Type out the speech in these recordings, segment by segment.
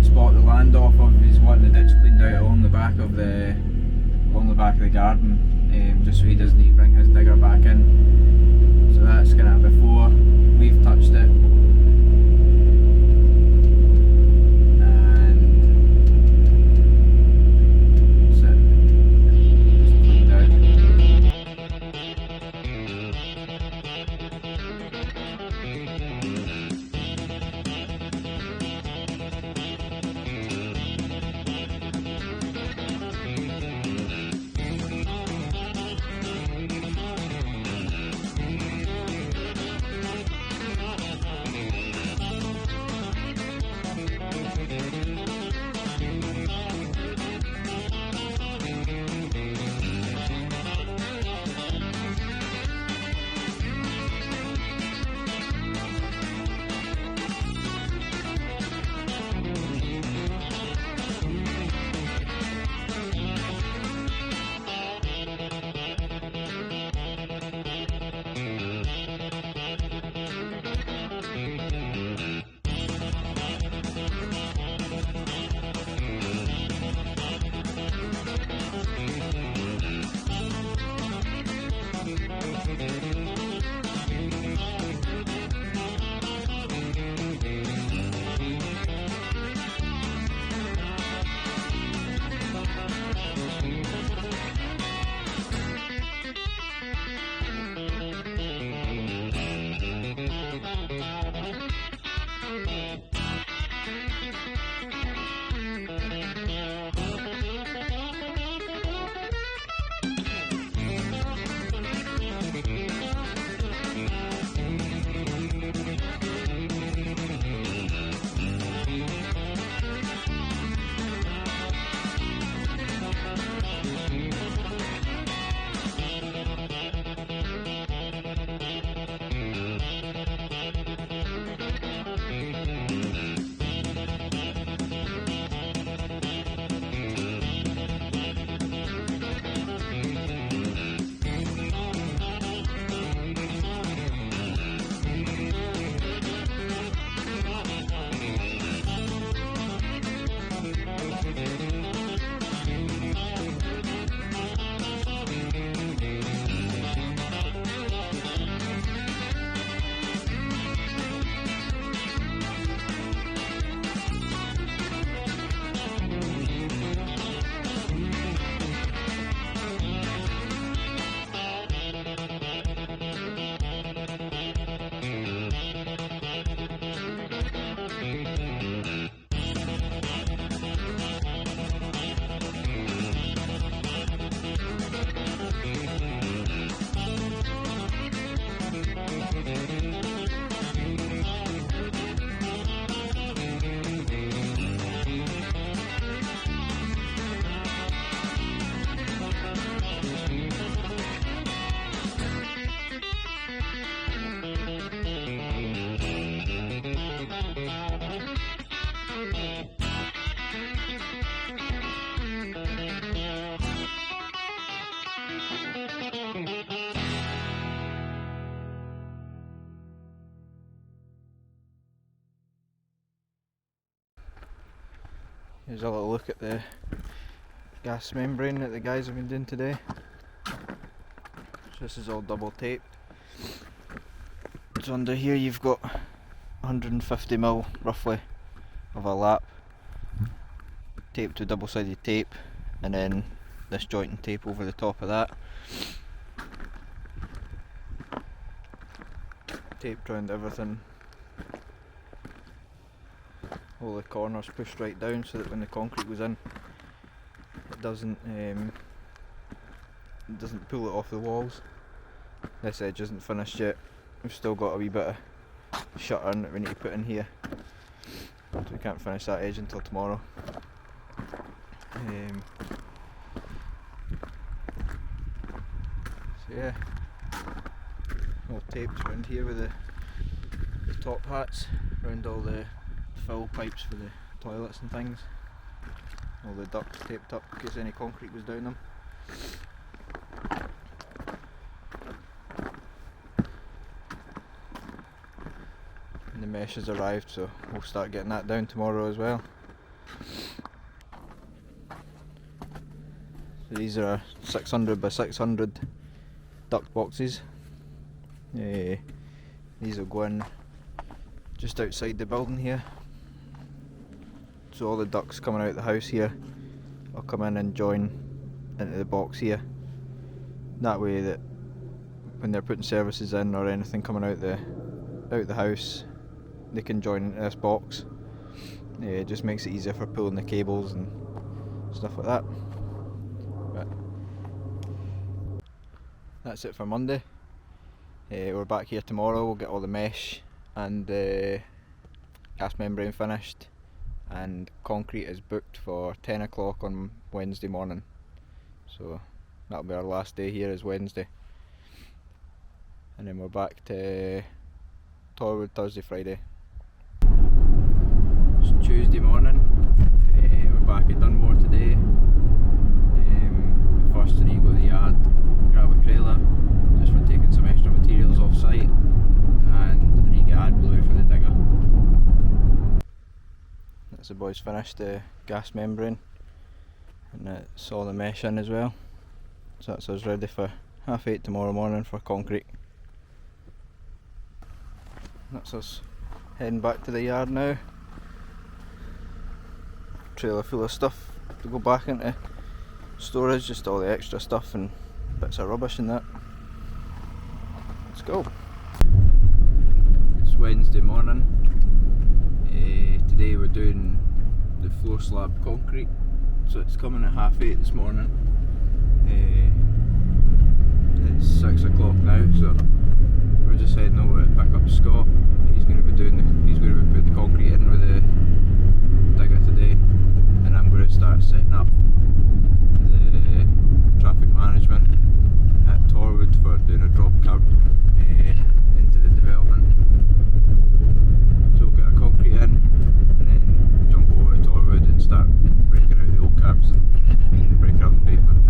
spot to land off of. He's wanting the ditch cleaned out along the back of the garden, just so he doesn't need to bring his digger back in. So that's kind of before we've touched it. Here's a little look at the gas membrane that the guys have been doing today. So this is all double taped. So under here you've got 150mm roughly of a lap taped with double-sided tape, and then this jointing tape over the top of that. Taped around everything. All the corners pushed right down so that when the concrete goes in, it doesn't pull it off the walls. This edge isn't finished yet. We've still got a wee bit of shuttering that we need to put in here, so we can't finish that edge until tomorrow. So yeah, all taped around here with the top hats, around all the fill pipes for the toilets and things. All the ducts taped up in case any concrete goes down them. And the mesh has arrived, so we'll start getting that down tomorrow as well. So these are 600 by 600 duck boxes. These will go in just outside the building here. So all the ducks coming out the house here will come in and join into the box here. That way that when they're putting services in or anything coming out the house, they can join into this box. It just makes it easier for pulling the cables and stuff like that. But that's it for Monday. We're back here tomorrow. We'll get all the mesh and the gas membrane finished, and concrete is booked for 10 o'clock on Wednesday morning. So that'll be our last day here, is Wednesday. And then we're back to Torwood Thursday, Friday. It's Tuesday morning. We're back at Dunmore today. First I need to go to the yard, grab a trailer, just for taking some extra materials off site, and I need to get AdBlue for the digger. That's the boys finished the gas membrane, and that's all the mesh in as well. So that's us ready for 8:30 tomorrow morning for concrete. That's us heading back to the yard now. Trailer full of stuff to go back into storage, just all the extra stuff and bits of rubbish and that. Let's go. It's Wednesday morning. Today we're doing the floor slab concrete, so it's coming at 8:30 this morning. It's 6 o'clock now, so we're just heading over to pick up Scott. He's going to be putting the concrete in with the digger today, and I'm going to start setting up the traffic management at Torwood for doing a drop curb into the development. So we'll get our concrete in and then jump over to Torwood and start breaking out the old curbs and breaking up the pavement.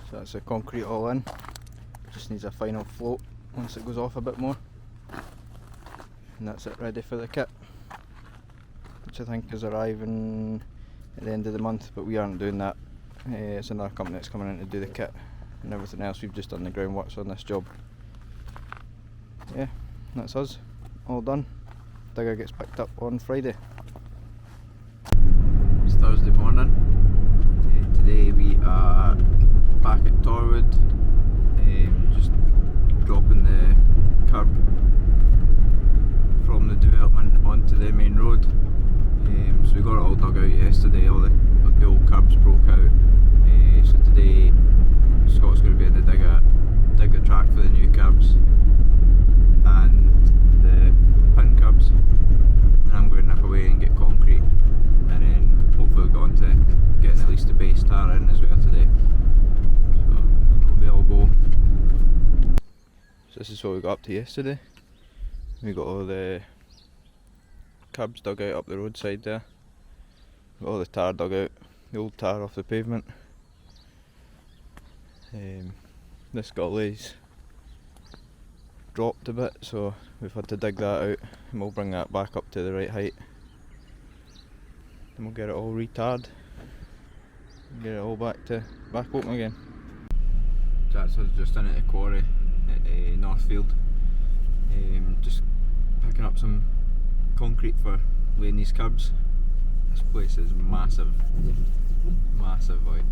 So that's the concrete all in. Just needs a final float once it goes off a bit more. And that's it, ready for the kit, which I think is arriving at the end of the month, but we aren't doing that. It's another company that's coming in to do the kit and everything else. We've just done the groundworks on this job. Yeah, that's us, all done. Digger gets picked up on Friday. It's Thursday morning. Today we are back at Torwood, just dropping the curb from the development onto the main road. So we got it all dug out yesterday, all the old curbs broke out. So today Scott's going to be in the dig a track for the new curbs and the pin curbs, and I'm going to nip away and get concrete, and then hopefully we'll go on to getting at least the base tar in as well today. So it'll be all go. So this is what we got up to yesterday. We got all the curbs dug out up the roadside there. Got all the tar dug out, the old tar off the pavement. This gully's dropped a bit, so we've had to dig that out, and we'll bring that back up to the right height, and we'll get it all retarred, and get it all back open again. So that's us just in at the quarry at Northfield, just picking up some concrete for laying these curbs. This place is massive, like.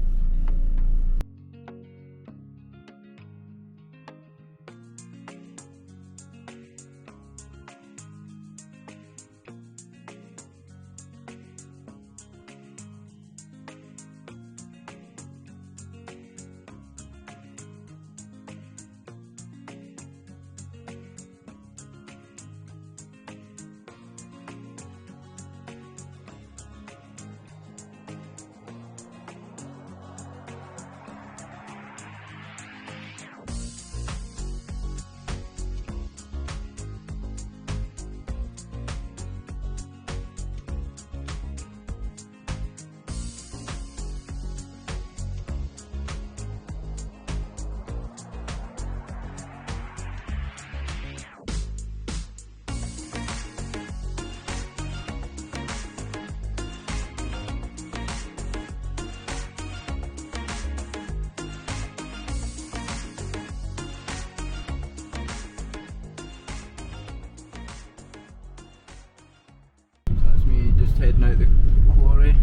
Just heading out the quarry.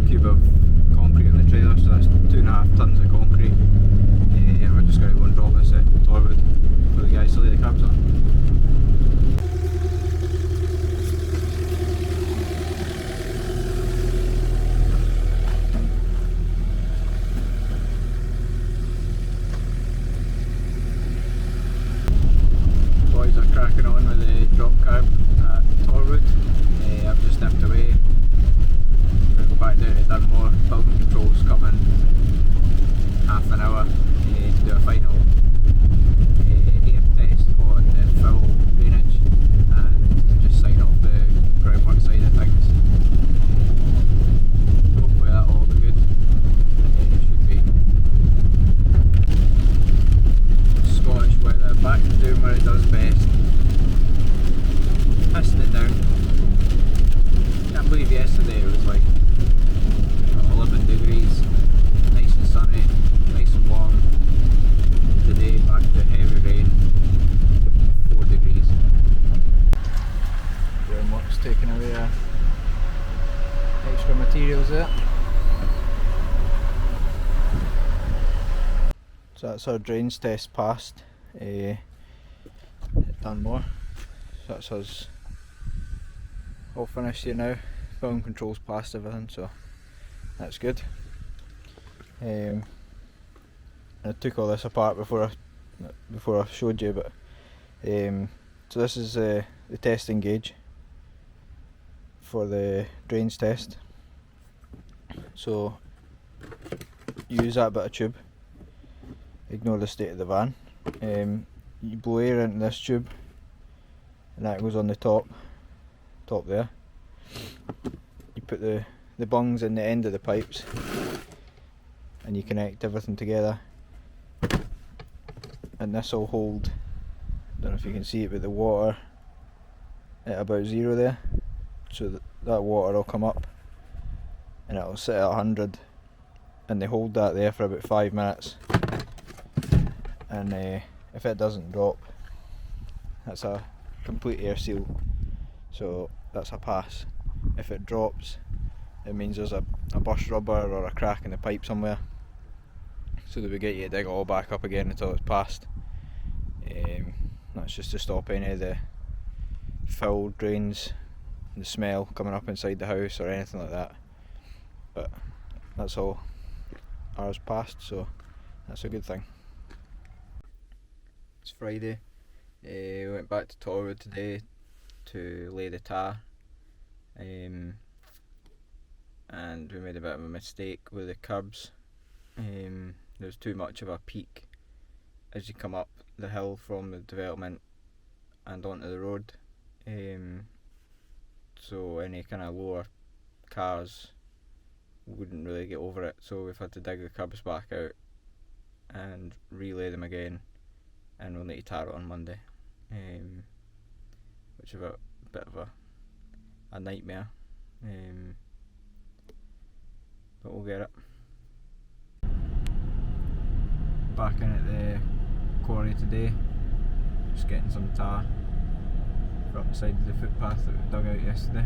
Cube of concrete on the trailer, so that's 2.5 tons of concrete. And we're just going to go and drop this at Torwood for the guys to lay the curbs on. Boys are cracking on with the drop curb at Torwood. I've just stepped away. I'm going to go back down to Dunmore. Building controls coming half an hour to do a final air test on the full drainage and just sign off the groundwork side of things. Hopefully that'll all be good. Should be Scottish weather back to doing what it does best. Pissing it down. Can't believe yesterday it was like 11 degrees, nice and sunny, nice and warm. Today back to heavy rain, 4 degrees. Groundwork's taking away extra materials there. So that's our drains test passed at Dunmore. So that's us all finished here now. Film controls passed everything, so that's good. I took all this apart before I showed you, but so this is the testing gauge for the drains test. So use that bit of tube. Ignore the state of the van. You blow air into this tube, and that goes on the top there. You put the bungs in the end of the pipes, and you connect everything together, and this will hold, I don't know if you can see it, but the water at about 0 there, so that water will come up and it'll sit at 100, and they hold that there for about 5 minutes, and if it doesn't drop, that's a complete air seal, so that's a pass. If it drops, it means there's a burst rubber or a crack in the pipe somewhere, so that we get you to dig it all back up again until it's passed. That's just to stop any of the foul drains and the smell coming up inside the house or anything like that. But that's all ours passed, so that's a good thing. It's Friday. We went back to Torwood today to lay the tar, and we made a bit of a mistake with the curbs. There's too much of a peak as you come up the hill from the development and onto the road, so any kind of lower cars wouldn't really get over it, so we've had to dig the curbs back out and relay them again, and we'll need to tar it on Monday, which is a bit of a nightmare, but we'll get it. Back in at the quarry today, just getting some tar for up the side of the footpath that we dug out yesterday.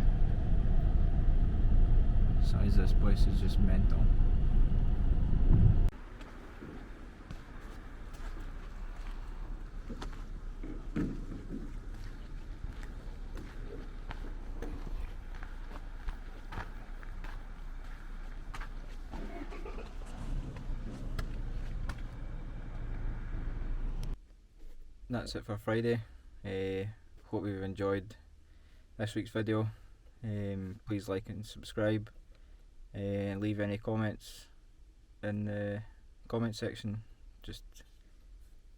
The size of this place is just mental. That's it for Friday. Hope you've enjoyed this week's video. Please like and subscribe, and leave any comments in the comment section. Just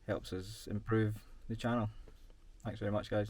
helps us improve the channel. Thanks very much, guys.